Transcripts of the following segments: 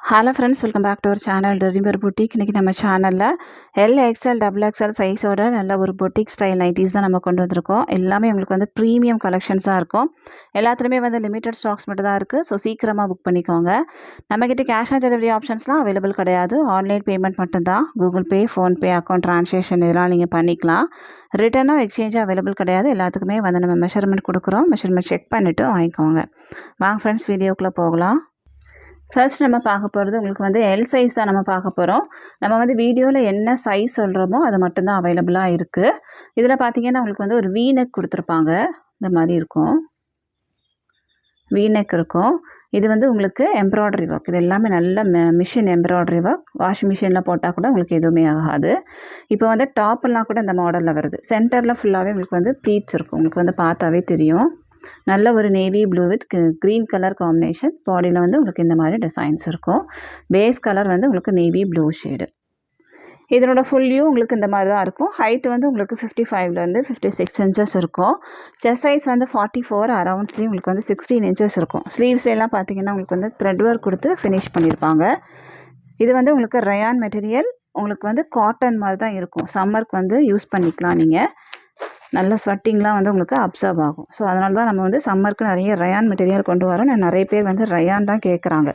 Hello friends, welcome back to our channel readymade boutique. இன்றைக்கி நம்ம சேனலில் XL XXL சைஸோட நல்ல ஒரு புட்டிக் ஸ்டைல் நைட்டிஸ் தான் நம்ம கொண்டு வந்திருக்கோம். எல்லாமே உங்களுக்கு வந்து ப்ரீமியம் கலெக்ஷன்ஸாக இருக்கும். எல்லாத்துலேயுமே வந்து லிமிட்டட் ஸ்டாக்ஸ் மட்டும் தான் இருக்குது. ஸோ சீக்கிரமாக புக் பண்ணிக்கோங்க. நம்மக்கிட்ட கேஷ் ஆன் டெலிவரி ஆப்ஷன்ஸ்லாம் அவைலபிள் கிடையாது. ஆன்லைன் பேமெண்ட் மட்டும்தான். Google Pay, PhonePe, account transaction இதெல்லாம் நீங்கள் பண்ணிக்கலாம். ரிட்டனோ எக்ஸ்சேஞ்சும் அவைலபிள் கிடையாது. எல்லாத்துக்குமே வந்து நம்ம மெஷர்மெண்ட் கொடுக்குறோம். மெஷர்மெண்ட் செக் பண்ணிவிட்டு வாங்கிக்கோங்க. வாங்க ஃப்ரெண்ட்ஸ், வீடியோக்குள்ளே போகலாம். ஃபர்ஸ்ட் நம்ம பார்க்க போகிறது உங்களுக்கு வந்து எல் சைஸ் தான் நம்ம பார்க்க போகிறோம். நம்ம வந்து வீடியோவில் என்ன சைஸ் சொல்கிறோமோ அது மட்டும்தான் அவைலபிளாக இருக்குது. இதில் பார்த்திங்கன்னா உங்களுக்கு வந்து ஒரு வீநெக் கொடுத்துருப்பாங்க. இந்த மாதிரி இருக்கும், வீநெக் இருக்கும். இது வந்து உங்களுக்கு எம்ப்ராய்டரி ஒர்க். இது எல்லாமே நல்ல மிஷின் எம்ப்ராய்டரி ஒர்க். வாஷிங் மிஷினில் போட்டால் கூட உங்களுக்கு எதுவுமே ஆகாது. இப்போ வந்து டாப்பெல்லாம் கூட இந்த மாடலில் வருது. சென்டரில் ஃபுல்லாகவே உங்களுக்கு வந்து ப்ளீட்ஸ் இருக்கும். உங்களுக்கு வந்து பார்த்தாவே தெரியும். நல்ல ஒரு navy blue with green colour combination. பாடியில் வந்து உங்களுக்கு இந்த மாதிரி டிசைன்ஸ் இருக்கும். பேஸ் கலர் வந்து உங்களுக்கு நேவி ப்ளூ ஷேடு. இதனோட ஃபுல் வியூ உங்களுக்கு இந்த மாதிரி தான் இருக்கும். ஹைட் வந்து உங்களுக்கு 55லேருந்து 56 இன்ச்சஸ் இருக்கும். செஸ்ட் சைஸ் வந்து 44. அரவுண்ட் ஸ்லீவ் உங்களுக்கு வந்து 16 இன்ச்சஸ் இருக்கும். ஸ்லீவ்ஸ்லாம் பார்த்தீங்கன்னா உங்களுக்கு வந்து த்ரெட் ஒர்க் கொடுத்து ஃபினிஷ் பண்ணியிருப்பாங்க. இது வந்து உங்களுக்கு ரயான் மெட்டீரியல். உங்களுக்கு வந்து காட்டன் மாதிரி தான் இருக்கும். சம்மருக்கு வந்து யூஸ் பண்ணிக்கலாம். நீங்கள் நல்ல ஸ்வெட்டிங்லாம் வந்து உங்களுக்கு அப்சர்வ் ஆகும். ஸோ அதனால தான் நம்ம வந்து சம்மருக்கு நிறைய ரயான் மெட்டீரியல் கொண்டு வரோம். நிறைய பேர் வந்து ரயான் தான் கேட்குறாங்க.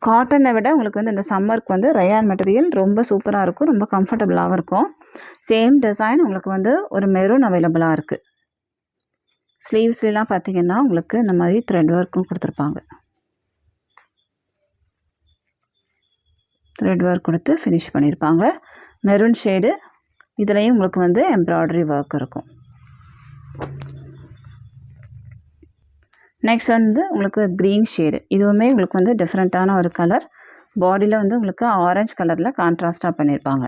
காட்டனை விட உங்களுக்கு வந்து இந்த சம்மருக்கு வந்து ரயான் மெட்டீரியல் ரொம்ப சூப்பராக இருக்கும். ரொம்ப கம்ஃபர்டபுளாகவும் இருக்கும். சேம் டிசைன் உங்களுக்கு வந்து ஒரு மெரூன் அவைலபிளாக இருக்குது. ஸ்லீவ்ஸ்லாம் பார்த்திங்கன்னா உங்களுக்கு இந்த மாதிரி த்ரெட் ஒர்க்கும் கொடுத்துருப்பாங்க. த்ரெட் ஒர்க் கொடுத்து ஃபினிஷ் பண்ணியிருப்பாங்க. Maroon shade. இதுலேயும் உங்களுக்கு வந்து எம்ப்ராய்டரி ஒர்க் இருக்கும். நெக்ஸ்ட் வந்து உங்களுக்கு க்ரீன் ஷேடு. இதுவுமே உங்களுக்கு வந்து டிஃப்ரெண்ட்டான ஒரு கலர். பாடியில் வந்து உங்களுக்கு ஆரஞ்சு கலரில் கான்ட்ராஸ்டாக பண்ணியிருப்பாங்க.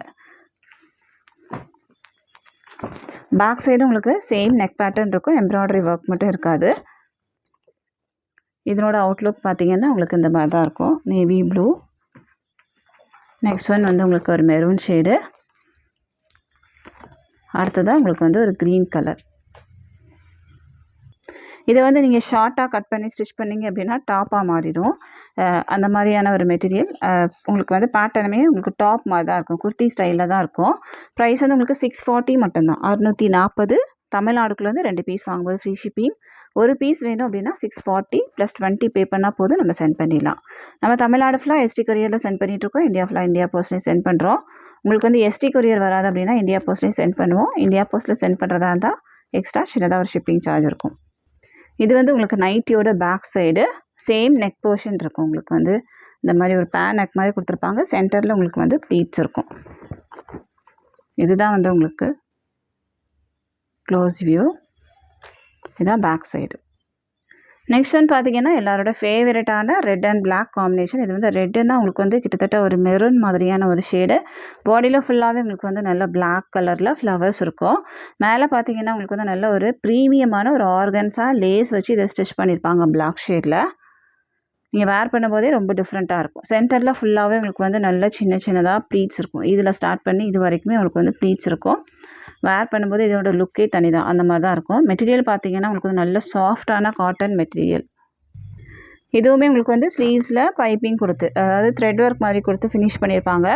பேக் சைடு உங்களுக்கு சேம் நெக் பேட்டர்ன் இருக்கும். எம்ப்ராய்டரி ஒர்க் மட்டும் இருக்காது. இதனோட அவுட்லுக் பார்த்திங்கன்னா உங்களுக்கு இந்த மாதிரி தான் இருக்கும். Navy blue. நெக்ஸ்ட் ஒன் வந்து உங்களுக்கு ஒரு மெரூன் ஷேடு. அடுத்ததாக உங்களுக்கு வந்து ஒரு க்ரீன் கலர். இதை வந்து நீங்கள் ஷார்ட்டாக கட் பண்ணி ஸ்டிச் பண்ணிங்க அப்படின்னா டாப்பாக மாறிடும். அந்த மாதிரியான ஒரு மெட்டீரியல். உங்களுக்கு வந்து பேட்டர்னுமே உங்களுக்கு டாப் மாதிரி தான் இருக்கும். குர்த்தி ஸ்டைலில் தான் இருக்கும். ப்ரைஸ் வந்து உங்களுக்கு 640 மட்டும்தான். 640. தமிழ்நாடுக்குள்ள வந்து 2 பீஸ் வாங்கும்போது ஃப்ரீ ஷிப்பிங். ஒரு பீஸ் வேணும் அப்படின்னா 640 + 20 பே பண்ணால் போதும், நம்ம சென்ட் பண்ணிடலாம். நம்ம தமிழ்நாடு ஃபுல்லாக எஸ்டி கொரியரில் சென்ட் பண்ணிகிட்ருக்கோம். இந்தியா ஃபுல்லாக இந்தியா போஸ்ட்லேயும் சென்ட் பண்ணுறோம். உங்களுக்கு வந்து எஸ்டி கொரியர் வராது அப்படின்னா இந்தியா போஸ்ட்லேயும் சென்ட் பண்ணுவோம். இந்தியா போஸ்ட்டில் சென்ட் பண்ணுறதா இருந்தால் எக்ஸ்ட்ரா சின்னதாக ஒரு ஷிப்பிங் சார்ஜ் இருக்கும். இது வந்து உங்களுக்கு நைட்டியோட back side. Same neck portion இருக்கும். உங்களுக்கு வந்து இந்த மாதிரி ஒரு பேன் நெக் மாதிரி கொடுத்துருப்பாங்க. சென்டரில் உங்களுக்கு வந்து ப்ளீட்ஸ் இருக்கும். இதுதான் வந்து உங்களுக்கு க்ளோஸ் வியூ. இதுதான் பேக் சைடு. நெக்ஸ்ட் ஒன் பார்த்திங்கன்னா எல்லாரோட ஃபேவரட்டான ரெட் அண்ட் பிளாக் காம்பினேஷன். இது வந்து ரெட்டுன்னா உங்களுக்கு வந்து கிட்டத்தட்ட ஒரு மெரூன் மாதிரியான ஒரு ஷேடு. பாடியில் ஃபுல்லாகவே உங்களுக்கு வந்து நல்ல பிளாக் கலரில் ஃப்ளவர்ஸ் இருக்கும். மேலே பார்த்திங்கன்னா உங்களுக்கு வந்து நல்ல ஒரு ப்ரீமியமான ஒரு ஆர்கன்ஸாக லேஸ் வச்சு இதை ஸ்டிச் பண்ணியிருப்பாங்க பிளாக் ஷேடில். நீங்கள் வேர் பண்ணும்போதே ரொம்ப டிஃப்ரெண்ட்டாக இருக்கும். சென்டரில் ஃபுல்லாகவே உங்களுக்கு வந்து நல்ல சின்ன சின்னதாக ப்ளீட்ஸ் இருக்கும். இதில் ஸ்டார்ட் பண்ணி இது வரைக்குமே உங்களுக்கு வந்து ப்ளீட்ஸ் இருக்கும். வேர் பண்ணும்போது இதோட லுக்கே தனி தான். அந்த மாதிரி தான் இருக்கும். மெட்டீரியல் பார்த்திங்கன்னா உங்களுக்கு வந்து நல்ல சாஃப்டான காட்டன் மெட்டீரியல். இதுவுமே உங்களுக்கு வந்து ஸ்லீவ்ஸில் பைப்பிங் கொடுத்து, அதாவது த்ரெட் ஒர்க் மாதிரி கொடுத்து ஃபினிஷ் பண்ணியிருப்பாங்க.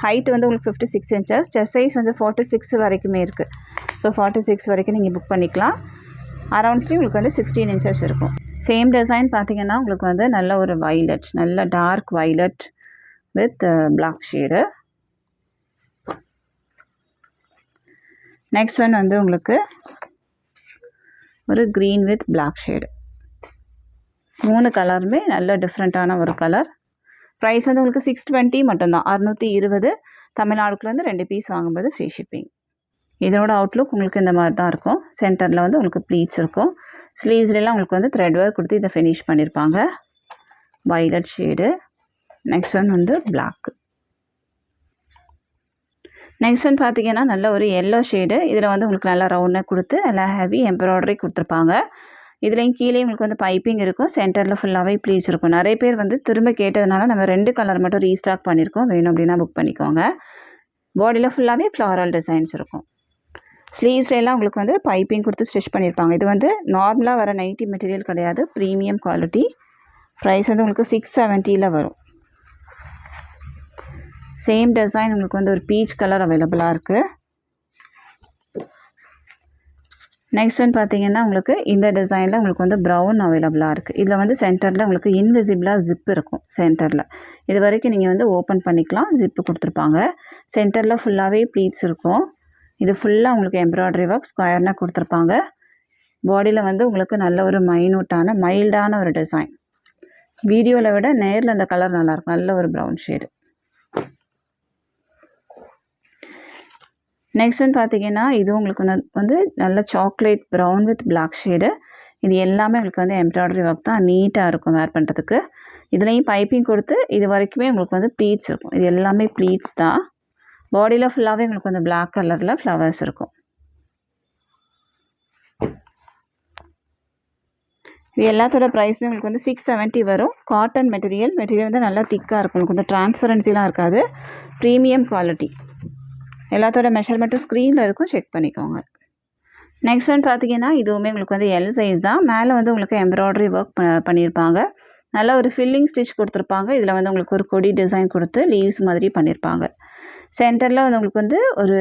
ஹைட் வந்து உங்களுக்கு 56 இன்ச்சஸ். செஸ்ட் சைஸ் வந்து 46 வரைக்குமே இருக்குது. ஸோ 46 வரைக்கும் நீங்கள் புக் பண்ணிக்கலாம். அரவுண்ட் ஸ்லீவ் உங்களுக்கு வந்து 16 இன்ச்சஸ் இருக்கும். சேம் டிசைன் பார்த்திங்கன்னா உங்களுக்கு வந்து நல்ல ஒரு வைலட், நல்ல dark violet with black shade. Next one வந்து உங்களுக்கு ஒரு க்ரீன் வித் பிளாக் ஷேடு. 3 கலருமே நல்ல டிஃப்ரெண்ட்டான ஒரு கலர். ப்ரைஸ் வந்து உங்களுக்கு 620 மட்டும்தான். 620. தமிழ்நாடுக்குலேருந்து 2 பீஸ் வாங்கும்போது ஃப்ரீ ஷிப்பிங். இதனோட அவுட்லுக் உங்களுக்கு இந்த மாதிரி தான் இருக்கும். சென்டரில் வந்து உங்களுக்கு ப்ளீட்ஸ் இருக்கும். ஸ்லீவ்ஸ்லாம் உங்களுக்கு வந்து த்ரெட் ஒர்க் கொடுத்து இதை ஃபினிஷ் பண்ணியிருப்பாங்க. Violet shade. நெக்ஸ்ட் ஒன் வந்து பிளாக். நெக்ஸ்ட் ஒன் பார்த்திங்கன்னா நல்ல ஒரு எல்லோ ஷேடு. இதில் வந்து உங்களுக்கு நல்லா ரவுண்டாக கொடுத்து நல்லா ஹெவி எம்ப்ராய்டரி கொடுத்துருப்பாங்க. இதுலேயும் கீழே உங்களுக்கு வந்து பைப்பிங் இருக்கும். சென்டரில் ஃபுல்லாகவே ப்ளீட்ஸ் இருக்கும். நிறைய பேர் வந்து திரும்ப கேட்டதுனால நம்ம 2 கலர் மட்டும் ரீஸ்டாக் பண்ணியிருக்கோம். வேணும் அப்படின்னா புக் பண்ணிக்கோங்க. பாடியில் ஃபுல்லாகவே ஃப்ளாரல் டிசைன்ஸ் இருக்கும். ஸ்லீவ்ஸ்லாம் உங்களுக்கு வந்து பைப்பிங் கொடுத்து ஸ்டிச் பண்ணியிருப்பாங்க. இது வந்து நார்மலாக வர நைட்டி மெட்டீரியல் கிடையாது. Premium quality. ப்ரைஸ் வந்து உங்களுக்கு 670 வரும். சேம் டிசைன் உங்களுக்கு வந்து ஒரு பீச் கலர் அவைலபிளாக இருக்குது. நெக்ஸ்ட் வந்து பார்த்தீங்கன்னா உங்களுக்கு இந்த டிசைனில் உங்களுக்கு வந்து ப்ரௌன் அவைலபிளாக இருக்குது. இதில் வந்து சென்டரில் உங்களுக்கு இன்விசிபிளாக ஜிப் இருக்கும் சென்டரில். இது வரைக்கும் நீங்கள் வந்து ஓப்பன் பண்ணிக்கலாம். ஜிப்பு கொடுத்துருப்பாங்க. சென்டரில் ஃபுல்லாகவே ப்ளீட்ஸ் இருக்கும். இது ஃபுல்லாக உங்களுக்கு எம்ப்ராய்டரி ஒர்க் ஸ்கொயர்னாக கொடுத்துருப்பாங்க. பாடியில் வந்து உங்களுக்கு நல்ல ஒரு மைல்டான ஒரு டிசைன். வீடியோவில் விட நேரில் அந்த கலர் நல்லாயிருக்கும். நல்ல ஒரு ப்ரௌன் ஷேடு. நெக்ஸ்ட் வந்து பார்த்தீங்கன்னா இது உங்களுக்கு வந்து நல்ல chocolate brown with black shade. இது எல்லாமே உங்களுக்கு வந்து எம்ப்ராய்டரி ஒர்க் தான். நீட்டாக இருக்கும் வேர் பண்ணுறதுக்கு. இதுலேயும் பைப்பிங் கொடுத்து இது வரைக்குமே உங்களுக்கு வந்து ப்ளீட்ஸ் இருக்கும். இது எல்லாமே ப்ளீட்ஸ் தான். பாடியில் ஃபுல்லாகவே உங்களுக்கு வந்து பிளாக் கலரில் ஃப்ளவர்ஸ் இருக்கும். இது எல்லாத்தோட ப்ரைஸுமே உங்களுக்கு வந்து 670 வரும். காட்டன் மெட்டீரியல் வந்து நல்லா திக்காக இருக்கும். உங்களுக்கு வந்து டிரான்ஸ்பரன்சிலாம் இருக்காது. Premium quality. எல்லாத்தோட மெஷர்மெண்ட்டும் ஸ்க்ரீனில் இருக்கும். செக் பண்ணிக்கோங்க. நெக்ஸ்ட் வந்து பார்த்தீங்கன்னா இதுவுமே உங்களுக்கு வந்து எல் சைஸ் தான். மேலே வந்து உங்களுக்கு எம்ப்ராய்டரி ஒர்க் பண்ணியிருப்பாங்க. நல்ல ஒரு ஃபில்லிங் ஸ்டிச் கொடுத்துருப்பாங்க. இதில் வந்து உங்களுக்கு ஒரு கொடி டிசைன் கொடுத்து லீவ்ஸ் மாதிரி பண்ணியிருப்பாங்க. சென்டரில் வந்து உங்களுக்கு வந்து ஒரு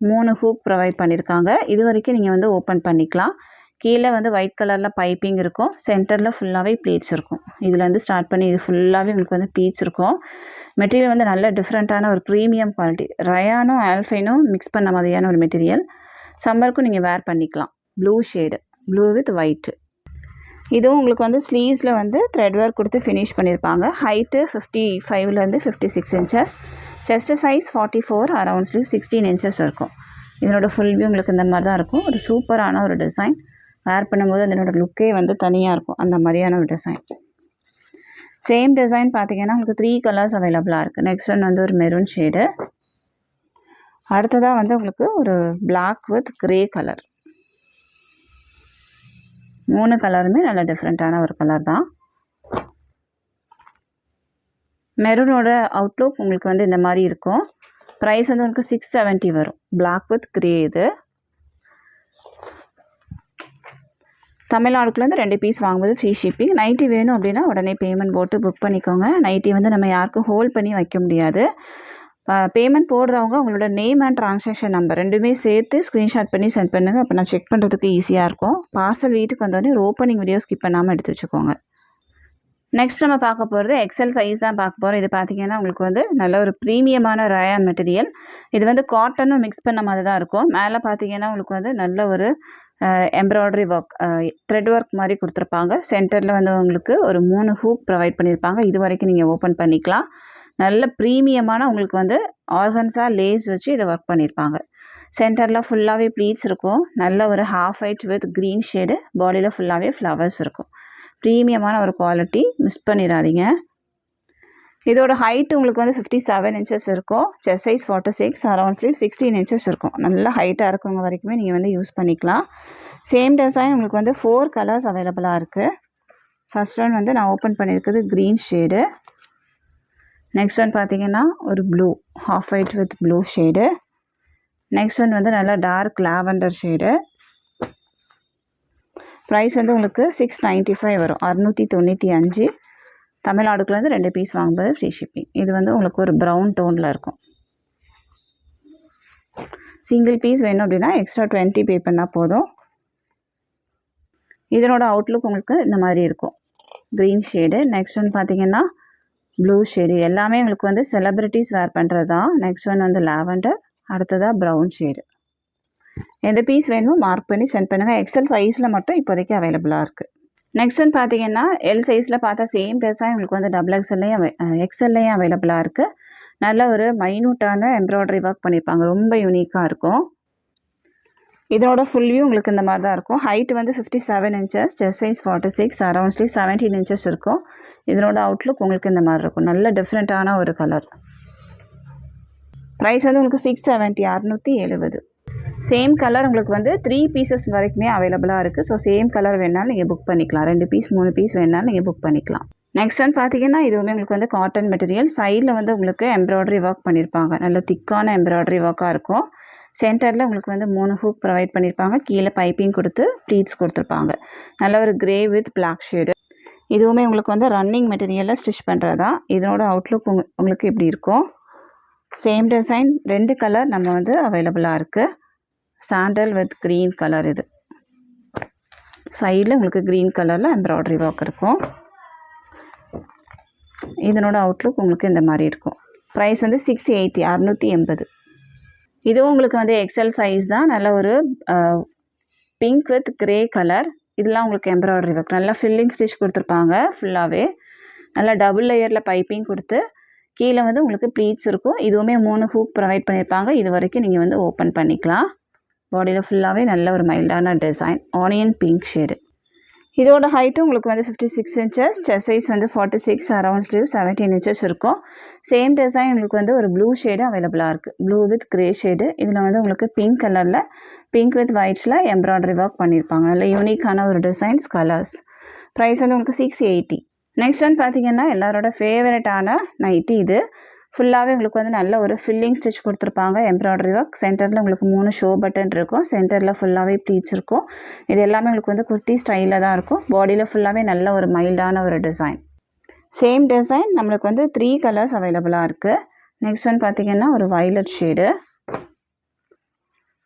3 ஹூக் ப்ரொவைட் பண்ணியிருக்காங்க. இது வரைக்கும் நீங்கள் வந்து ஓப்பன் பண்ணிக்கலாம். கீழே வந்து ஒயிட் கலரில் பைப்பிங் இருக்கும். சென்டரில் ஃபுல்லாகவே ப்ளீட்ஸ் இருக்கும். இதில் வந்து ஸ்டார்ட் பண்ணி இது ஃபுல்லாகவே உங்களுக்கு வந்து ப்ளீட்ஸ் இருக்கும். மெட்டீரியல் வந்து நல்ல டிஃப்ரெண்ட்டான ஒரு ப்ரீமியம் குவாலிட்டி. ரயானும் ஆல்ஃபைனும் மிக்ஸ் பண்ண மாதிரியான ஒரு மெட்டீரியல். சம்மருக்கும் நீங்கள் வேர் பண்ணிக்கலாம். Blue shade, blue with white. இதுவும் உங்களுக்கு வந்து ஸ்லீவ்ஸில் வந்து த்ரெட் ஒர்க் கொடுத்து ஃபினிஷ் பண்ணியிருப்பாங்க. ஹைட்டு 55லேருந்து 56 inches. Chest size 44. Around sleeve 16 inches இருக்கும். இதனோட ஃபுல் வியூ உங்களுக்கு இந்த மாதிரி தான் இருக்கும். ஒரு சூப்பரான ஒரு டிசைன். வேர் பண்ணும்போது அதனோட லுக்கே வந்து தனியாக இருக்கும். அந்த மாதிரியான ஒரு டிசைன். சேம் டிசைன் பார்த்தீங்கன்னா உங்களுக்கு 3 கலர்ஸ் அவைலபிளாக இருக்குது. நெக்ஸ்ட் ஒன் வந்து ஒரு மெரூன் ஷேடு. அடுத்ததாக வந்து உங்களுக்கு ஒரு பிளாக் வித் கிரே கலர். 3 கலருமே நல்ல டிஃப்ரெண்ட்டான ஒரு கலர் தான். மெரூனோட அவுட்லுக் உங்களுக்கு வந்து இந்த மாதிரி இருக்கும். ப்ரைஸ் வந்து உங்களுக்கு 670 வரும். பிளாக் வித் கிரே இது. தமிழ்நாடுக்குலேருந்து 2 பீஸ் வாங்கும்போது ஃப்ரீ ஷிப்பிங். நைட்டி வேணும் அப்படின்னா உடனே பேமெண்ட் போட்டு புக் பண்ணிக்கோங்க. நைட்டி வந்து நம்ம யாருக்கும் ஹோல்ட் பண்ணி வைக்க முடியாது. பேமெண்ட் போடுறவங்க உங்களோட நேம் அண்ட் ட்ரான்சாக்ஷன் நம்பர் ரெண்டுமே சேர்த்து ஸ்க்ரீன்ஷாட் பண்ணி சென்ட் பண்ணுங்கள். அப்போ நான் செக் பண்ணுறதுக்கு ஈஸியாக இருக்கும். பார்சல் வீட்டுக்கு வந்தோடனே ஒரு ஓப்பனிங் வீடியோ ஸ்கிப் பண்ணாமல் எடுத்து வச்சுக்கோங்க. நெக்ஸ்ட் நம்ம பார்க்க போகிறது எக்ஸல் சைஸ் தான் பார்க்க போகிறோம். இது பார்த்திங்கன்னா உங்களுக்கு வந்து நல்ல ஒரு ப்ரீமியமான ரயான் மெட்டீரியல். இது வந்து காட்டனும் மிக்ஸ் பண்ண மாதிரி தான் இருக்கும். மேலே பார்த்திங்கன்னா உங்களுக்கு வந்து நல்ல ஒரு எம்ப்ராய்டரி ஒர்க் த்ரெட் ஒர்க் மாதிரி கொடுத்துருப்பாங்க. சென்டரில் வந்து உங்களுக்கு ஒரு 3 ஹூக் ப்ரொவைட் பண்ணியிருப்பாங்க. இது வரைக்கும் நீங்கள் ஓப்பன் பண்ணிக்கலாம். நல்ல ப்ரீமியமான உங்களுக்கு வந்து ஆர்கன்ஸா லேஸ் வச்சு இதை ஒர்க் பண்ணியிருப்பாங்க. சென்டரில் ஃபுல்லாகவே ப்ளீட்ஸ் இருக்கும். நல்ல ஒரு half white with green shade. பாடியில் ஃபுல்லாகவே ஃப்ளவர்ஸ் இருக்கும். ப்ரீமியமான ஒரு குவாலிட்டி. மிஸ் பண்ணிடாதீங்க. இதோட ஹைட் உங்களுக்கு வந்து 57 இன்ச்சஸ் இருக்கும். Chest size 46. Around sleeve 16 inches இருக்கும். நல்ல ஹைட்டாக இருக்கவங்க வரைக்குமே நீங்கள் வந்து யூஸ் பண்ணிக்கலாம். சேம் டிசைன் உங்களுக்கு வந்து 4 கலர்ஸ் அவைலபிளாக இருக்குது. ஃபர்ஸ்ட் ஒன் வந்து நான் ஓப்பன் பண்ணியிருக்குது க்ரீன் ஷேடு. நெக்ஸ்ட் ஒன் பார்த்தீங்கன்னா ஒரு blue, half white with blue shade. Next one வந்து நல்லா டார்க் லாவெண்டர் ஷேடு. ப்ரைஸ் வந்து உங்களுக்கு 695 வரும். 695. தமிழ்நாடுக்குலேருந்து 2 பீஸ் வாங்கும்போது ஃப்ரீ ஷிப்பிங். இது வந்து உங்களுக்கு ஒரு ப்ரௌன் டோனில் இருக்கும். சிங்கிள் பீஸ் வேணும் அப்படின்னா எக்ஸ்ட்ரா 20 பே பண்ணால் போதும். இதனோட அவுட்லுக் உங்களுக்கு இந்த மாதிரி இருக்கும். Green shade. நெக்ஸ்ட் ஒன் பார்த்தீங்கன்னா ப்ளூ ஷேடு. எல்லாமே உங்களுக்கு வந்து செலிப்ரிட்டிஸ் வேர் பண்ணுறது தான். நெக்ஸ்ட் ஒன் வந்து லாவெண்டர். அடுத்ததாக ப்ரௌன் ஷேடு. எந்த பீஸ் வேணுமோ மார்க் பண்ணி சென்ட் பண்ணுங்கள். எக்ஸல் சைஸில் மட்டும் இப்போதைக்கு அவைலபிளாக இருக்குது. நெக்ஸ்ட் ஒன் பார்த்தீங்கன்னா எல் சைஸில் பார்த்தா சேம் டிசைன் உங்களுக்கு வந்து XL-லையும் அவைலபிளாக இருக்குது. நல்ல ஒரு மைனூட்டான எம்ப்ராய்டரி ஒர்க் பண்ணியிருப்பாங்க. ரொம்ப யூனிக்காக இருக்கும். இதோட ஃபுல் வியூ உங்களுக்கு இந்த மாதிரி தான் இருக்கும். ஹைட் வந்து 57 inches. Chest size 46. Around sleeve 17 inches இருக்கும். இதனோட அவுட்லுக் உங்களுக்கு இந்த மாதிரி இருக்கும். நல்ல டிஃப்ரெண்ட்டான ஒரு கலர். ப்ரைஸ் வந்து உங்களுக்கு 670. 670. சேம் கலர் உங்களுக்கு வந்து 3 பீசஸ் வரைக்குமே அவைலபிளாக இருக்குது. ஸோ சேம் கலர் வேணாலும் நீங்கள் புக் பண்ணிக்கலாம். 2 பீஸ் 3 பீஸ் வேணாலும் நீங்கள் புக் பண்ணிக்கலாம். நெக்ஸ்ட் ஒன் பார்த்தீங்கன்னா இதுவுமே உங்களுக்கு வந்து காட்டன் மெட்டீரியல். சைடில் வந்து உங்களுக்கு எம்ப்ராய்டரி ஒர்க் பண்ணியிருப்பாங்க. நல்ல திக்கான எம்ப்ராய்டரி ஒர்க்காக இருக்கும். சென்டரில் உங்களுக்கு வந்து 3 ஹூக் ப்ரொவைட் பண்ணியிருப்பாங்க. கீழே பைப்பிங் கொடுத்து ப்ளீட்ஸ் கொடுத்துருப்பாங்க. நல்ல ஒரு கிரே வித் பிளாக் ஷேடு. இதுவுமே உங்களுக்கு வந்து ரன்னிங் மெட்டீரியலில் ஸ்டிச் பண்ணுறது தான். இதனோட அவுட்லுக் உங்களுக்கு இப்படி இருக்கும். சேம் டிசைன் 2 கலர் நம்ம வந்து அவைலபிளாக இருக்குது. Sandal with green colour. இது சைடில் உங்களுக்கு க்ரீன் கலரில் எம்ப்ராய்டரி ஒர்க் இருக்கும். இதனோட அவுட்லுக் உங்களுக்கு இந்த மாதிரி இருக்கும். ப்ரைஸ் வந்து 680, 680. இதுவும் உங்களுக்கு வந்து எக்ஸல் சைஸ் தான். நல்ல ஒரு பிங்க் வித் கிரே கலர். இதெல்லாம் உங்களுக்கு எம்ப்ராய்டரி ஒர்க் நல்லா ஃபில்லிங் ஸ்டிச் கொடுத்துருப்பாங்க. ஃபுல்லாகவே நல்லா டபுள் லேயரில் பைப்பிங் கொடுத்து கீழே வந்து உங்களுக்கு ப்ளீட்ஸ் இருக்கும். இதுவுமே 3 ஹூக் ப்ரொவைட் பண்ணியிருப்பாங்க. இது வரைக்கும் நீங்கள் வந்து ஓப்பன் பண்ணிக்கலாம். பாடியில் ஃபுல்லாகவே நல்ல ஒரு மைல்டான டிசைன். Onion pink shade. இதோட ஹைட்டும் உங்களுக்கு வந்து 56 இன்ச்சஸ். செஸ்ட் சைஸ் வந்து 46. அரவுண்ட் ஸ்லீவ் 17 இன்ச்சஸ் இருக்கும். சேம் டிசைன் உங்களுக்கு வந்து ஒரு ப்ளூ ஷேடு அவைலபிளாக இருக்குது. Blue with grey shade. இதில் வந்து உங்களுக்கு பிங்க் கலரில் பிங்க் வித் ஒயிட்ஸில் எம்ப்ராய்டரி ஒர்க் பண்ணியிருப்பாங்க. நல்ல யூனிக்கான ஒரு டிசைன்ஸ் கலர்ஸ். ப்ரைஸ் வந்து உங்களுக்கு 680. நெக்ஸ்ட் வந்து பார்த்திங்கன்னா எல்லாரோட ஃபேவரட்டான நைட்டி. இது ஃபுல்லாகவே உங்களுக்கு வந்து நல்ல ஒரு ஃபில்லிங் ஸ்டிச் கொடுத்துருப்பாங்க. Embroidery work. சென்டரில் உங்களுக்கு 3 ஷோ பட்டன் இருக்கும். சென்டரில் ஃபுல்லாகவே ப்ளீட்ஸ் இருக்கும். இது எல்லாமே உங்களுக்கு வந்து குர்த்தி ஸ்டைலில் தான் இருக்கும். பாடியில் ஃபுல்லாகவே நல்ல ஒரு மைல்டான ஒரு டிசைன். சேம் டிசைன் நம்மளுக்கு வந்து 3 கலர்ஸ் அவைலபிளாக இருக்குது. நெக்ஸ்ட் ஒன் பார்த்திங்கன்னா ஒரு வயலட் ஷேடு.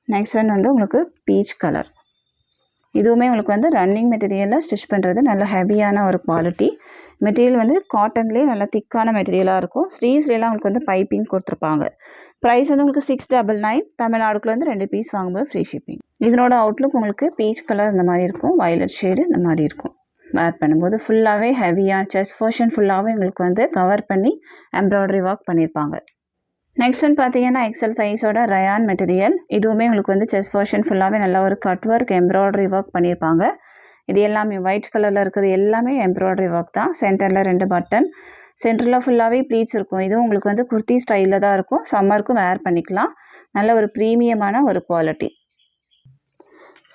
நெக்ஸ்ட் ஒன் வந்து உங்களுக்கு பீச் கலர். இதுவுமே உங்களுக்கு வந்து ரன்னிங் மெட்டீரியலில் ஸ்டிச் பண்ணுறது. நல்ல ஹெவியான ஒரு குவாலிட்டி. மெட்டீரியல் வந்து காட்டன்லேயே நல்ல திக்கான மெட்டீரியலாக இருக்கும். ஸ்லீவ்ஸ்லாம் உங்களுக்கு வந்து பைப்பிங் கொடுத்துருப்பாங்க. ப்ரைஸ் வந்து உங்களுக்கு 699. தமிழ்நாடுக்குள்ள வந்து 2 பீஸ் வாங்கும்போது ஃப்ரீ ஷிப்பிங். இதனோட அவுட்லுக் உங்களுக்கு பீச் கலர் இந்த மாதிரி இருக்கும். வயலட் ஷேடு இந்த மாதிரி இருக்கும். வேர் பண்ணும்போது ஃபுல்லாகவே ஹெவியாக செஸ்ட் போர்ஷன் ஃபுல்லாகவே உங்களுக்கு வந்து கவர் பண்ணி எம்ப்ராய்டரி ஒர்க் பண்ணியிருப்பாங்க. நெக்ஸ்ட் ஒன் பார்த்தீங்கன்னா எக்ஸல் சைஸோட ரயான் மெட்டீரியல். இதுவுமே உங்களுக்கு வந்து செஸ்ட் போர்ஷன் ஃபுல்லாகவே நல்லா ஒரு கட் ஒர்க் எம்ப்ராய்டரி ஒர்க் பண்ணியிருப்பாங்க. இது எல்லாமே ஒயிட் கலரில் இருக்குது. எல்லாமே எம்ப்ராய்டரி ஒர்க் தான். சென்டரில் 2 பட்டன். சென்டரில் ஃபுல்லாகவே ப்ளீட்ஸ் இருக்கும். இதுவும் உங்களுக்கு வந்து குர்த்தி ஸ்டைலில் தான் இருக்கும். சம்மருக்கும் வேர் பண்ணிக்கலாம். நல்ல ஒரு ப்ரீமியமான ஒரு குவாலிட்டி.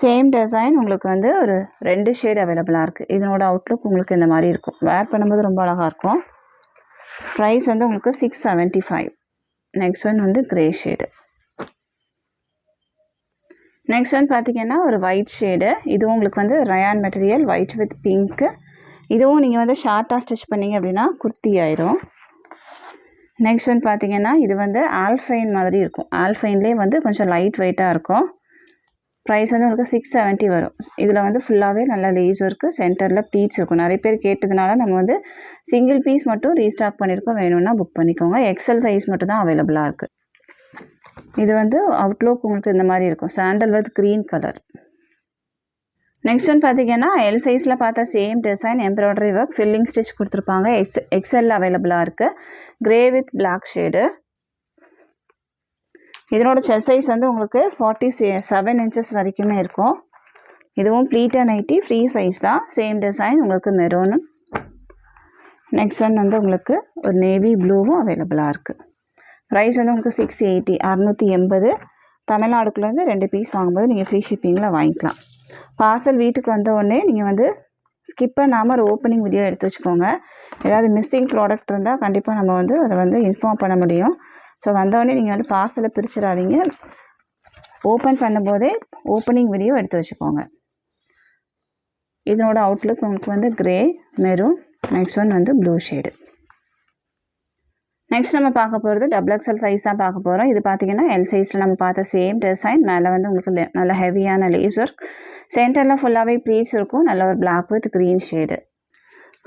சேம் டிசைன் உங்களுக்கு வந்து ஒரு 2 ஷேட் அவைலபிளாக இருக்குது. இதனோட அவுட்லுக் உங்களுக்கு இந்த மாதிரி இருக்கும். வேர் பண்ணும்போது ரொம்ப அழகாக இருக்கும். ப்ரைஸ் வந்து உங்களுக்கு 675. நெக்ஸ்ட் ஒன் வந்து கிரே ஷேடு. நெக்ஸ்ட் ஒன் பார்த்திங்கன்னா ஒரு ஒயிட் ஷேடு. இதுவும் உங்களுக்கு வந்து rayon material. White with pink. இதுவும் நீங்கள் வந்து ஷார்ட்டாக ஸ்டிச் பண்ணிங்க அப்படின்னா குர்த்தி ஆயிரும். நெக்ஸ்ட் ஒன் பார்த்திங்கன்னா இது வந்து ஆல்ஃபைன் மாதிரி இருக்கும். ஆல்ஃபைன்லேயே வந்து கொஞ்சம் லைட் வெயிட்டாக இருக்கும். ப்ரைஸ் வந்து உங்களுக்கு 670 வரும். இதில் வந்து ஃபுல்லாகவே நல்லா லேஸ் ஒர்க்கு. சென்டரில் ப்ளீட்ஸ் இருக்கும். நிறைய பேர் கேட்டதுனால நம்ம வந்து சிங்கிள் பீஸ் மட்டும் ரீஸ்டாக் பண்ணியிருக்கோம். வேணும்னா புக் பண்ணிக்கோங்க. எக்ஸல் சைஸ் மட்டும் தான் அவைலபிளாக இருக்குது. இது வந்து அவுட்லுக் உங்களுக்கு இந்த மாதிரி இருக்கும். Sandal with green colour. Next one பார்த்திங்கன்னா எல் சைஸில் பார்த்தா same design embroidery work filling stitch கொடுத்துருப்பாங்க. எக்ஸல் அவைலபிளாக இருக்குது. Grey with black shade. இதனோட செஸ்ட் சைஸ் வந்து உங்களுக்கு 47 இன்ச்சஸ் வரைக்குமே இருக்கும். இதுவும் ப்ளீட்டட் நைட்டி. ஃப்ரீ சைஸ் தான். சேம் டிசைன் உங்களுக்கு மெரூனு. நெக்ஸ்ட் ஒன் வந்து உங்களுக்கு ஒரு நேவி ப்ளூவும் அவைலபிளாக இருக்குது. ப்ரைஸ் வந்து உங்களுக்கு 680, 680. தமிழ்நாடுக்குள்ளேருந்து 2 பீஸ் வாங்கும்போது நீங்கள் ஃப்ரீ ஷிப்பிங்கில் வாங்கிக்கலாம். பார்சல் வீட்டுக்கு வந்த உடனே நீங்கள் வந்து ஸ்கிப் பண்ணாமல் ஒரு ஓப்பனிங் வீடியோ எடுத்து வச்சுக்கோங்க. ஏதாவது மிஸ்ஸிங் ப்ராடக்ட் இருந்தால் கண்டிப்பாக நம்ம வந்து அதை வந்து இன்ஃபார்ம் பண்ண முடியும். ஸோ வந்தோடனே நீங்கள் வந்து பார்சலை பிரிச்சிடாதீங்க. ஓப்பன் பண்ணும்போதே ஓப்பனிங் வீடியோ எடுத்து வச்சுக்கோங்க. இதனோட அவுட்லுக் உங்களுக்கு வந்து கிரே, மெரூன். நெக்ஸ்ட் ஒன் வந்து ப்ளூ ஷேடு. நெக்ஸ்ட் நம்ம பார்க்க போகிறது XXL சைஸ் தான் பார்க்க போகிறோம். இது பார்த்திங்கன்னா எல் சைஸில் நம்ம பார்த்த சேம் டிசைன். மேலே வந்து உங்களுக்கு நல்ல ஹெவியான லேஸ் ஒர்க். சென்டரில் ஃபுல்லாகவே ப்ளீட்ஸ் இருக்கும். நல்ல ஒரு black with green shade.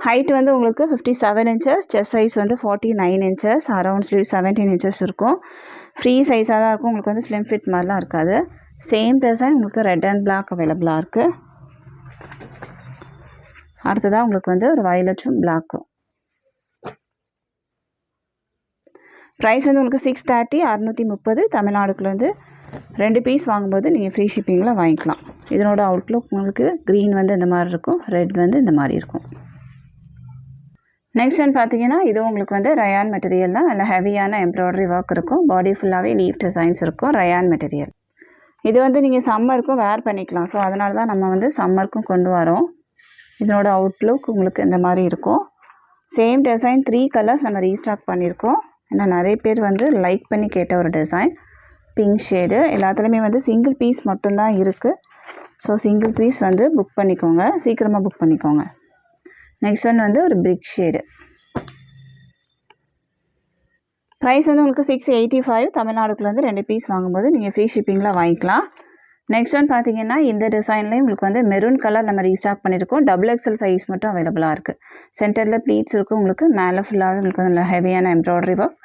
Height வந்து உங்களுக்கு 57 இன்ச்சஸ். செஸ்ட் சைஸ் வந்து 49 இன்ச்சஸ். அரவுண்ட் ஸ்லீவ் 17 இன்ச்சஸ் இருக்கும். ஃப்ரீ சைஸாக தான் இருக்கும். உங்களுக்கு வந்து ஸ்லிம் ஃபிட் மாதிரிலாம் இருக்காது. சேம் டிசைன் உங்களுக்கு ரெட் அண்ட் பிளாக் அவைலபிளாக இருக்குது. அடுத்ததாக உங்களுக்கு வந்து ஒரு வயலட்டும் பிளாக்கும். ப்ரைஸ் வந்து உங்களுக்கு 630, 630. தமிழ்நாடுக்குள்ளேருந்து 2 பீஸ் வாங்கும்போது நீங்கள் ஃப்ரீ ஷிப்பிங்கில் வாங்கிக்கலாம். இதனோட அவுட்லுக் உங்களுக்கு க்ரீன் வந்து இந்த மாதிரி இருக்கும். ரெட் வந்து இந்த மாதிரி இருக்கும். நெக்ஸ்ட் ஒன் பார்த்தீங்கன்னா இதுவும் உங்களுக்கு வந்து ரயான் மெட்டீரியல் தான். நல்ல ஹெவியான எம்ப்ராய்டரி ஒர்க் இருக்கும். பாடி ஃபுல்லாகவே லீஃப் டிசைன்ஸ் இருக்கும். Rayon material. இது வந்து நீங்கள் சம்மருக்கும் வேர் பண்ணிக்கலாம். ஸோ அதனால தான் நம்ம வந்து சம்மருக்கும் கொண்டு வரோம். இதனோட அவுட்லுக் உங்களுக்கு இந்த மாதிரி இருக்கும். சேம் டிசைன் 3 கலர்ஸ் நம்ம ரீஸ்டாக் பண்ணியிருக்கோம். ஏன்னா நிறைய பேர் வந்து லைக் பண்ணி கேட்ட ஒரு டிசைன். Pink shade. எல்லாத்துலேயுமே வந்து சிங்கிள் பீஸ் மட்டும்தான் இருக்குது. ஸோ சிங்கிள் பீஸ் வந்து புக் பண்ணிக்கோங்க. சீக்கிரமாக புக் பண்ணிக்கோங்க. நெக்ஸ்ட் ஒன் வந்து ஒரு பிரிக் ஷேடு. ப்ரைஸ் வந்து உங்களுக்கு 685. தமிழ்நாடுக்குள்ளேருந்து 2 பீஸ் வாங்கும்போது நீங்கள் ஃப்ரீ ஷிப்பிங்கில் வாங்கிக்கலாம். நெக்ஸ்ட் ஒன் பார்த்தீங்கன்னா இந்த டிசைன்லேயும் உங்களுக்கு வந்து மெரூன் கலர் நம்ம ரீஸ்டாக் பண்ணியிருக்கோம். XXL சைஸ் மட்டும் அவைலபிளாக இருக்குது. சென்டரில் ப்ளீட்ஸ் இருக்கும் உங்களுக்கு. மேலே ஃபுல்லாகவே உங்களுக்கு வந்து நல்ல ஹெவியான எம்ப்ராய்டரி ஒர்க்.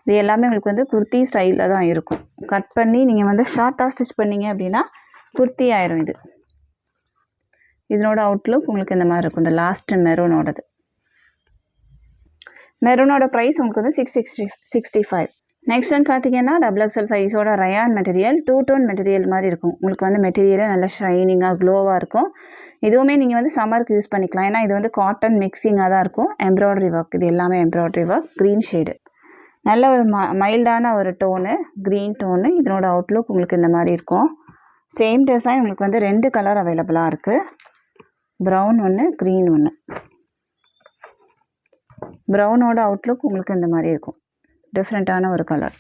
இது எல்லாமே உங்களுக்கு வந்து குர்த்தி ஸ்டைலில் தான் இருக்கும். கட் பண்ணி நீங்கள் வந்து ஷார்ட்டாக ஸ்டிச் பண்ணிங்க அப்படின்னா குர்த்தி ஆயிரும். இதனோட அவுட்லுக் உங்களுக்கு இந்த மாதிரி இருக்கும். இந்த லாஸ்ட் மெரூனோடது. மெரூனோட ப்ரைஸ் உங்களுக்கு வந்து 665. நெக்ஸ்ட் ஒன் பார்த்தீங்கன்னா XXL சைஸோட ரயான் மெட்டீரியல் 2 டோன் மெட்டீரியல் மாதிரி இருக்கும். உங்களுக்கு வந்து மெட்டீரியலே நல்லா ஷைனிங்காக க்ளோவாக இருக்கும். இதுவுமே நீங்கள் வந்து சம்மருக்கு யூஸ் பண்ணிக்கலாம். ஏன்னா இது வந்து காட்டன் மிக்சிங்காக தான் இருக்கும். எம்ப்ராய்டரி ஒர்க், இது எல்லாமே எம்ப்ராய்டரி ஒர்க். க்ரீன் ஷேடு, நல்ல ஒரு மைல்டான ஒரு டோனு, க்ரீன் டோனு. இதனோட அவுட்லுக் உங்களுக்கு இந்த மாதிரி இருக்கும். சேம் டிசைன் உங்களுக்கு வந்து 2 கலர் அவைலபிளாக இருக்குது. ப்ரௌன் ஒன்று, க்ரீன் ஒன்று. ப்ரௌனோட அவுட்லுக் உங்களுக்கு இந்த மாதிரி இருக்கும். டிஃப்ரெண்ட்டான ஒரு கலர்.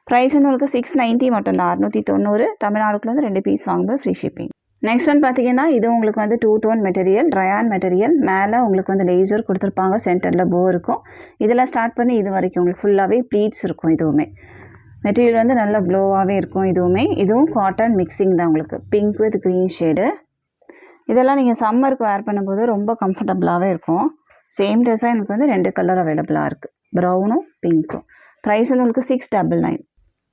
ப்ரைஸ் வந்து உங்களுக்கு 690 மட்டும்தான். 690. தமிழ்நாடுக்குள்ளேருந்து 2 பீஸ் வாங்கும்போது ஃப்ரீ ஷிப்பிங். நெக்ஸ்ட் ஒன் பார்த்தீங்கன்னா இது உங்களுக்கு வந்து 2 டோன் மெட்டீரியல், ரயான் மெட்டீரியல். மேலே உங்களுக்கு வந்து லேசர் கொடுத்துருப்பாங்க. சென்டரில் போ இருக்கும். இதெல்லாம் ஸ்டார்ட் பண்ணி இது வரைக்கும் உங்களுக்கு ஃபுல்லாகவே ப்ளீட்ஸ் இருக்கும். இதுவுமே மெட்டீரியல் வந்து நல்லா க்ளோவாகவே இருக்கும். இதுவும் காட்டன் மிக்சிங் தான். உங்களுக்கு பிங்க் வித் க்ரீன் ஷேடு. இதெல்லாம் நீங்கள் சம்மருக்கு வேர் பண்ணும்போது ரொம்ப கம்ஃபர்டபுளாகவே இருக்கும். சேம் டிசைனுக்கு வந்து 2 கலர் அவைலபிளாக இருக்குது. ப்ரௌனும் பிங்க்கும். ப்ரைஸ் வந்து உங்களுக்கு 699.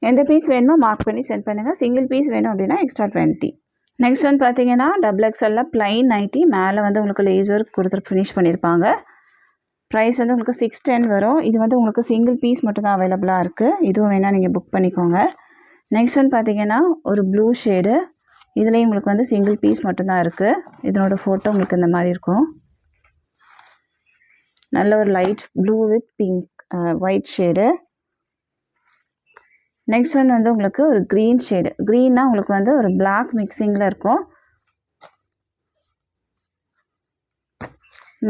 எந்த பீஸ் வேணுமோ மார்க் பண்ணி சென்ட் பண்ணுங்கள். சிங்கிள் பீஸ் வேணும் அப்படின்னா எக்ஸ்ட்ரா 20. நெக்ஸ்ட் வந்து பார்த்தீங்கன்னா XXL ப்ளைன் நைட்டி. மேலே வந்து உங்களுக்கு லேசர் கொடுத்துட்டு ஃபினிஷ் பண்ணியிருப்பாங்க. ப்ரைஸ் வந்து உங்களுக்கு 610 வரும். இது வந்து உங்களுக்கு சிங்கிள் பீஸ் மட்டும் தான் அவைலபிளாக இருக்குது. இதுவும் வேணால் நீங்கள் புக் பண்ணிக்கோங்க. நெக்ஸ்ட் வந்து பார்த்தீங்கன்னா ஒரு ப்ளூ ஷேடு. இதுலேயும் உங்களுக்கு வந்து சிங்கிள் பீஸ் மட்டும்தான் இருக்குது. இதனோட ஃபோட்டோ உங்களுக்கு இந்த மாதிரி இருக்கும். நல்ல ஒரு light blue with pink white shade. Next one வந்து உங்களுக்கு ஒரு க்ரீன் ஷேடு. க்ரீன்னா உங்களுக்கு வந்து ஒரு பிளாக் மிக்சிங்கில் இருக்கும்.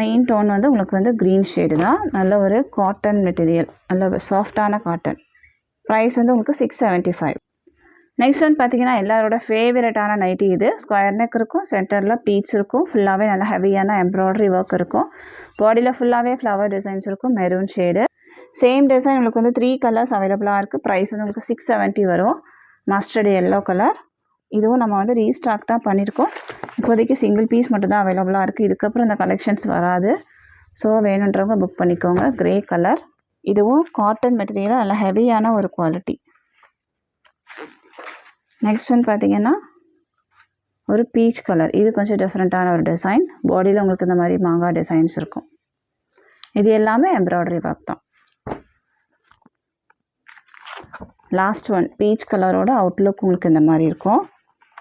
மெயின் டோன் வந்து உங்களுக்கு வந்து க்ரீன் ஷேடு தான். நல்ல ஒரு காட்டன் மெட்டீரியல், நல்ல சாஃப்டான காட்டன். ப்ரைஸ் வந்து உங்களுக்கு 675. நெக்ஸ்ட் ஒன் பார்த்தீங்கன்னா எல்லாரோட ஃபேவரட்டான நைட்டி. இது ஸ்கொயர் நெக் இருக்கும். சென்டரில் ப்ளீட்ஸ் இருக்கும். ஃபுல்லாகவே நல்லா ஹெவியான எம்ப்ராய்டரி ஒர்க் இருக்கும். பாடியில் ஃபுல்லாகவே ஃப்ளவர் டிசைன்ஸ் இருக்கும். Maroon shade. சேம் டிசைன் உங்களுக்கு வந்து 3 கலர்ஸ் அவைலபிளாக இருக்குது. ப்ரைஸ் வந்து உங்களுக்கு 670 வரும். Mustard yellow colour. இதுவும் நம்ம வந்து ரீஸ்டாக் தான் பண்ணியிருக்கோம். இப்போதைக்கு சிங்கிள் பீஸ் மட்டும் தான் அவைலபிளாக இருக்குது. இதுக்கப்புறம் இந்த கலெக்ஷன்ஸ் வராது. ஸோ வேணுன்றவங்க புக் பண்ணிக்கோங்க. Grey colour. இதுவும் காட்டன் மெட்டீரியல், நல்லா ஹெவியான ஒரு குவாலிட்டி. நெக்ஸ்ட் ஒன் பார்த்தீங்கன்னா ஒரு பீச் கலர். இது கொஞ்சம் டிஃப்ரெண்ட்டான ஒரு டிசைன். பாடியில் உங்களுக்கு இந்த மாதிரி மாங்காய் டிசைன்ஸ் இருக்கும். இது எல்லாமே எம்ப்ராய்டரி ஒர்க் தான். லாஸ்ட் ஒன் பீச் கலரோட அவுட்லுக் உங்களுக்கு இந்த மாதிரி இருக்கும்.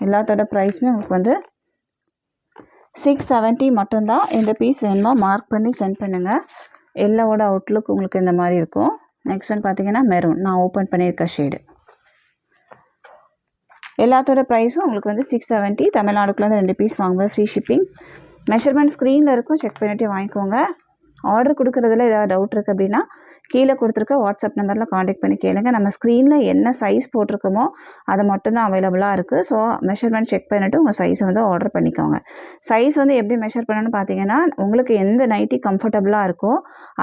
எல்லாத்தோட ப்ரைஸுமே உங்களுக்கு வந்து 670 மட்டும்தான். எந்த பீஸ் வேணுமோ மார்க் பண்ணி சென்ட் பண்ணுங்கள். எல்லாவோட அவுட்லுக் உங்களுக்கு இந்த மாதிரி இருக்கும். நெக்ஸ்ட் ஒன் பார்த்தீங்கன்னா மெரூன். நான் ஓப்பன் பண்ணியிருக்க ஷேடு. எல்லாத்தோட ப்ரைஸும் உங்களுக்கு வந்து 670. தமிழ்நாடுக்குள்ளேருந்து 2 பீஸ் வாங்கும்போது ஃப்ரீ ஷிப்பிங். மெஷர்மெண்ட் ஸ்க்ரீனில் இருக்கும். செக் பண்ணிவிட்டு வாங்கிக்கோங்க. ஆர்டர் கொடுக்குறதுல ஏதாவது டவுட் இருக்குது அப்படின்னா கீழே கொடுத்துருக்க வாட்ஸ்அப் நம்பரில் காண்டாக்ட் பண்ணி கேளுங்க. நம்ம ஸ்க்ரீனில் என்ன சைஸ் போட்டிருக்கோமோ அது மட்டும்தான் அவைலபிளாக இருக்குது. ஸோ மெஷர்மெண்ட் செக் பண்ணிவிட்டு உங்கள் சைஸை வந்து ஆர்டர் பண்ணிக்கோங்க. சைஸ் வந்து எப்படி மெஷர் பண்ணணும்னு பார்த்தீங்கன்னா உங்களுக்கு எந்த நைட்டி கம்ஃபர்டபுளாக இருக்கோ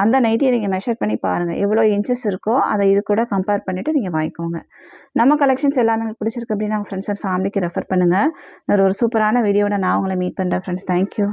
அந்த நைட்டியை நீங்கள் மெஷர் பண்ணி பாருங்கள். எவ்வளோ இன்ச்சஸ் இருக்கோ அதை இது கூட கம்பேர் பண்ணிவிட்டு நீங்கள் வாங்கிக்கோங்க. நம்ம கலெக்ஷன்ஸ் எல்லாமே உங்களுக்கு பிடிச்சிருக்கு அப்படின்னா உங்கள் ஃப்ரெண்ட்ஸ் அண்ட் ஃபேமிலிக்கு ரெஃபர் பண்ணுங்கள். ஒரு சூப்பரான வீடியோட நான் உங்களை மீட் பண்ணுறேன் ஃப்ரெண்ட்ஸ். தேங்க்யூ.